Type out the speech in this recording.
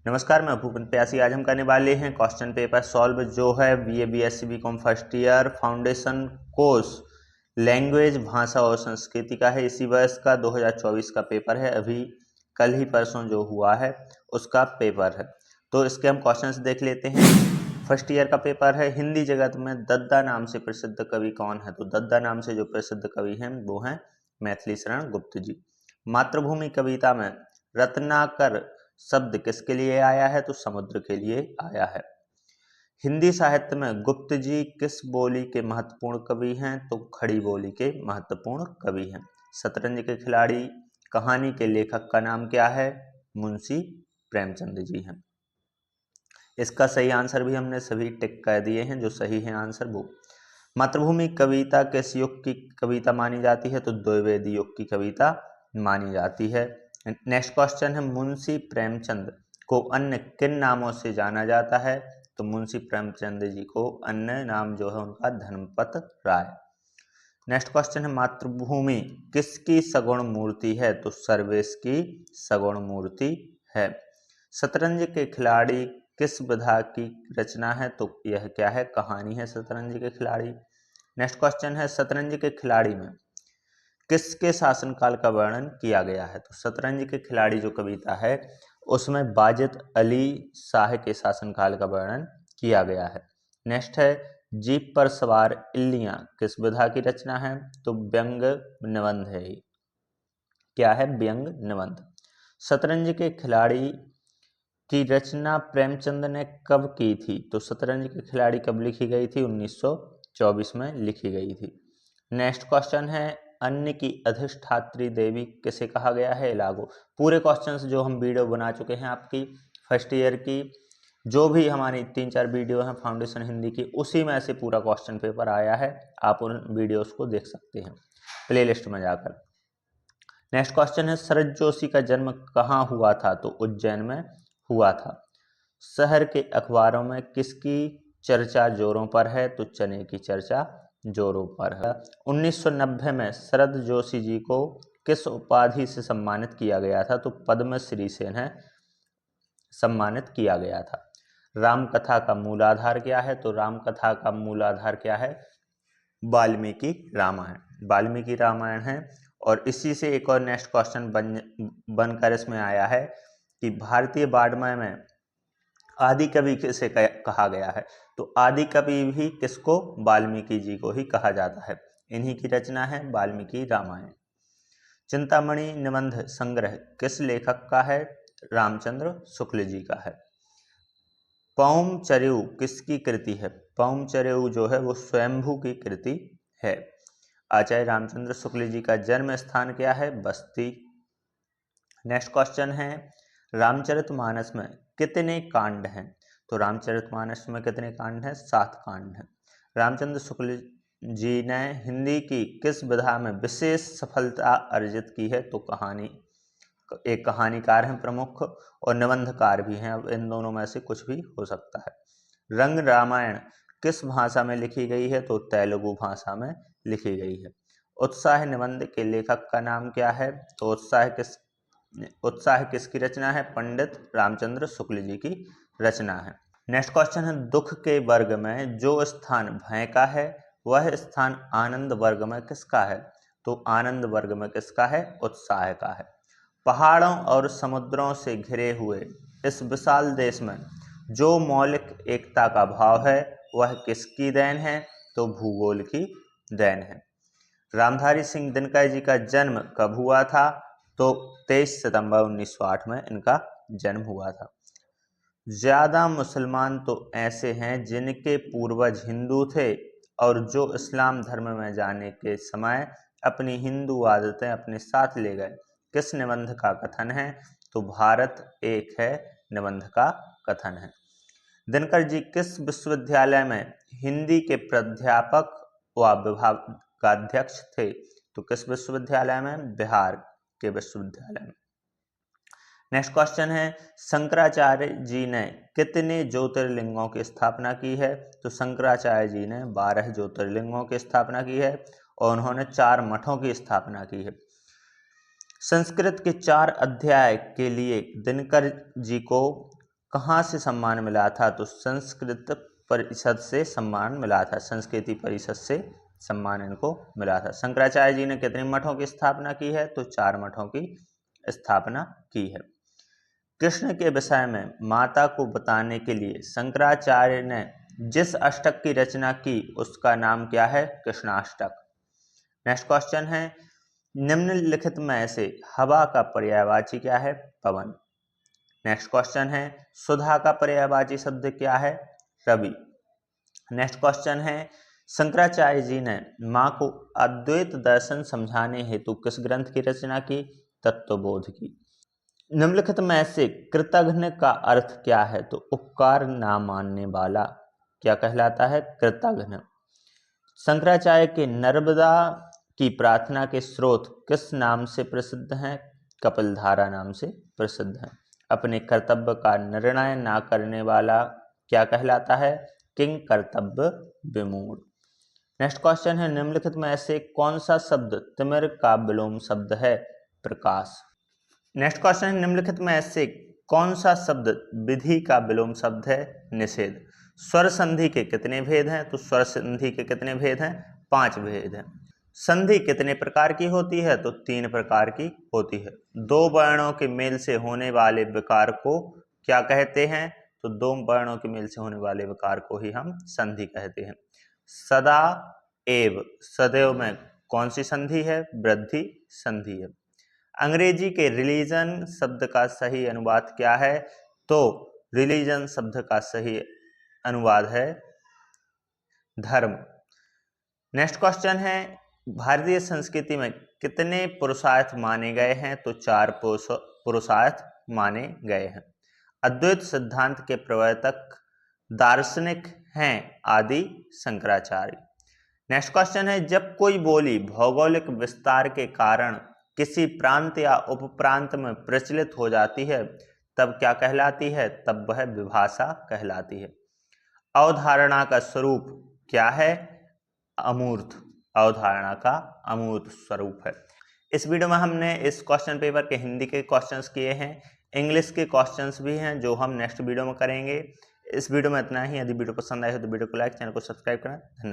नमस्कार, मैं भूपेन प्यासी। आज हम करने वाले हैं क्वेश्चन पेपर सॉल्व जो है BA BSc BCom first year foundation course language भाषा और संस्कृति का है। इसी वर्ष का 2024 का पेपर है। अभी कल ही परसों जो हुआ है उसका पेपर है, तो इसके हम क्वेश्चंस देख लेते हैं। फर्स्ट ईयर का पेपर है। हिंदी जगत में दद्दा नाम से प्रसिद्ध कवि कौन है? तो दद्दा नाम से जो प्रसिद्ध कवि हैं वो हैं मैथिली शरण गुप्त जी। मातृभूमि कविता में रत्नाकर शब्द किसके लिए आया है? तो समुद्र के लिए आया है। हिंदी साहित्य में गुप्त जी किस बोली के महत्वपूर्ण कवि हैं? तो खड़ी बोली के महत्वपूर्ण कवि हैं। शतरंज के खिलाड़ी कहानी के लेखक का नाम क्या है? मुंशी प्रेमचंद जी हैं। इसका सही आंसर भी हमने सभी टिक कर दिए हैं, जो सही है आंसर वो। मातृभूमि कविता किस युग की कविता मानी जाती है? तो द्विवेदी युग की कविता मानी जाती है। नेक्स्ट क्वेश्चन है, मुंशी प्रेमचंद को अन्य किन नामों से जाना जाता है? तो मुंशी प्रेमचंद जी को अन्य नाम जो है उनका धर्मपत राय। नेक्स्ट क्वेश्चन है, मातृभूमि किसकी सगुण मूर्ति है? तो सर्वेश की सगुण मूर्ति है। शतरंज के खिलाड़ी किस विधा की रचना है? तो यह क्या है? कहानी है शतरंज के खिलाड़ी। नेक्स्ट क्वेश्चन है, शतरंज के खिलाड़ी में किसके शासनकाल का वर्णन किया गया है? तो शतरंज के खिलाड़ी जो कविता है उसमें वाजिद अली शाह के शासनकाल का वर्णन किया गया है। नेक्स्ट है, जीप पर सवार इल्लियां किस विधा की रचना है? तो व्यंग निबंध है। क्या है? व्यंग निबंध। शतरंज के खिलाड़ी की रचना प्रेमचंद ने कब की थी? तो शतरंज के खिलाड़ी कब लिखी गई थी? 1924 में लिखी गई थी। नेक्स्ट क्वेश्चन है, अन्य की अधिष्ठात्री देवी किसे कहा गया है? इलागो। पूरे क्वेश्चंस जो हम वीडियो बना चुके हैं आपकी फर्स्ट ईयर की, जो भी हमारी 3-4 वीडियो हैं फाउंडेशन हिंदी की, उसी में से पूरा क्वेश्चन पेपर आया है। आप उन वीडियोस को देख सकते हैं प्लेलिस्ट में जाकर। नेक्स्ट क्वेश्चन है, शरद जोशी का जन्म कहाँ हुआ था? तो उज्जैन में हुआ था। शहर के अखबारों में किसकी चर्चा जोरों पर है? तो चने की चर्चा जोरों पर है। 1990 में शरद जोशी जी को किस उपाधि से सम्मानित किया गया था? तो पद्मश्री से इन्हें सम्मानित किया गया था। रामकथा का मूलाधार क्या है? तो रामकथा का मूलाधार क्या है? वाल्मीकि रामायण। वाल्मीकि रामायण है। और इसी से एक और नेक्स्ट क्वेश्चन बनकर इसमें आया है कि भारतीय वाङ्मय में आदि कवि किसे कहा गया है? तो आदि कवि भी किसको? वाल्मीकि जी को ही कहा जाता है। इन्हीं की रचना है वाल्मीकि रामायण। चिंतामणि निबंध संग्रह किस लेखक का है? रामचंद्र शुक्ल जी का है। पौमचर्यु किसकी कृति है? पौमचर्यु जो है वो स्वयंभू की कृति है। आचार्य रामचंद्र शुक्ल जी का जन्म स्थान क्या है? बस्ती। नेक्स्ट क्वेश्चन है, रामचरितमानस में कितने कांड हैं? तो रामचरितमानस में कितने कांड हैं? 7 कांड हैं। रामचंद्र शुक्ल जी ने हिंदी की किस विधा में विशेष सफलता अर्जित की है? तो कहानी। एक कहानीकार हैं प्रमुख और निबंधकार भी हैं। अब इन दोनों में से कुछ भी हो सकता है। रंग रामायण किस भाषा में लिखी गई है? तो तेलुगु भाषा में लिखी गई है। उत्साह निबंध के लेखक का नाम क्या है? तो उत्साह किसकी रचना है? पंडित रामचंद्र शुक्ल जी की रचना है। नेक्स्ट क्वेश्चन है, दुख के वर्ग में जो स्थान भय का है वह स्थान आनंद वर्ग में किसका है? तो आनंद वर्ग में किसका है? उत्साह का है। पहाड़ों और समुद्रों से घिरे हुए इस विशाल देश में जो मौलिक एकता का भाव है वह किसकी देन है? तो भूगोल की देन है। रामधारी सिंह दिनकर जी का जन्म कब हुआ था? तो 23 सितंबर 1908 में इनका जन्म हुआ था। ज्यादा मुसलमान तो ऐसे हैं जिनके पूर्वज हिंदू थे और जो इस्लाम धर्म में जाने के समय अपनी हिंदू आदतें अपने साथ ले गए। किस निबंध का कथन है? तो भारत एक है निबंध का कथन है। दिनकर जी किस विश्वविद्यालय में हिंदी के प्राध्यापक व विभागाध्यक्ष थे? तो किस विश्वविद्यालय में? बिहार के विश्वविद्यालय में। नेक्स्ट क्वेश्चन है, शंकराचार्य जी ने कितने ज्योतिर्लिंगों की स्थापना की है? तो शंकराचार्य जी ने 12 ज्योतिर्लिंगों की स्थापना की है और उन्होंने 4 मठों की स्थापना की है। संस्कृत के 4 अध्याय के लिए दिनकर जी को कहाँ से सम्मान मिला था? तो संस्कृत परिषद से सम्मान मिला था, संस्कृति परिषद से सम्मान इनको मिला था। शंकराचार्य जी ने कितने मठों की स्थापना की है? तो 4 मठों की स्थापना की है। कृष्ण के विषय में माता को बताने के लिए शंकराचार्य ने जिस अष्टक की रचना की उसका नाम क्या है? कृष्णाष्टक। नेक्स्ट क्वेश्चन है, निम्नलिखित में से हवा का पर्यायवाची क्या है? पवन। नेक्स्ट क्वेश्चन है, सुधा का पर्यायवाची शब्द क्या है? रवि। नेक्स्ट क्वेश्चन है, शंकराचार्य जी ने मां को अद्वैत दर्शन समझाने हेतु किस ग्रंथ की रचना की? तत्वबोध की। निम्नलिखित में से कृतघ्न का अर्थ क्या है? तो उपकार ना मानने वाला क्या कहलाता है? कृतघ्न। शंकराचार्य के नर्मदा की प्रार्थना के स्रोत किस नाम से प्रसिद्ध हैं? कपिलधारा नाम से प्रसिद्ध हैं। अपने कर्तव्य का निर्णय ना करने वाला क्या कहलाता है? किंग कर्तव्य विमूढ़। नेक्स्ट क्वेश्चन है, निम्नलिखित में से कौन सा शब्द तिमिर का विलोम शब्द है? प्रकाश। नेक्स्ट क्वेश्चन है, निम्नलिखित में से कौन सा शब्द विधि का विलोम शब्द है? निषेध। स्वर संधि के कितने भेद हैं? तो स्वर संधि के कितने भेद हैं? 5 भेद हैं। संधि कितने प्रकार की होती है? तो 3 प्रकार की होती है। 2 वर्णों के मेल से होने वाले विकार को क्या कहते हैं? तो 2 वर्णों के मेल से होने वाले विकार को ही हम संधि कहते हैं। सदा एव, सदैव में कौन सी संधि है? वृद्धि संधि है। अंग्रेजी के रिलीजन शब्द का सही अनुवाद क्या है? तो रिलीजन शब्द का सही अनुवाद है धर्म। नेक्स्ट क्वेश्चन है, भारतीय संस्कृति में कितने पुरुषार्थ माने गए हैं? तो 4 पुरुषार्थ माने गए हैं। अद्वैत सिद्धांत के प्रवर्तक दार्शनिक हैं आदि शंकराचार्य। नेक्स्ट क्वेश्चन है, जब कोई बोली भौगोलिक विस्तार के कारण किसी प्रांत या उपप्रांत में प्रचलित हो जाती है तब क्या कहलाती है? तब वह विभाषा कहलाती है। अवधारणा का स्वरूप क्या है? अमूर्त। अवधारणा का अमूर्त स्वरूप है। इस वीडियो में हमने इस क्वेश्चन पेपर के हिंदी के क्वेश्चंस किए हैं, इंग्लिश के क्वेश्चंस भी हैं जो हम नेक्स्ट वीडियो में करेंगे। इस वीडियो में इतना ही। यदि वीडियो पसंद आए हो तो वीडियो को लाइक, चैनल को सब्सक्राइब करें। धन्यवाद।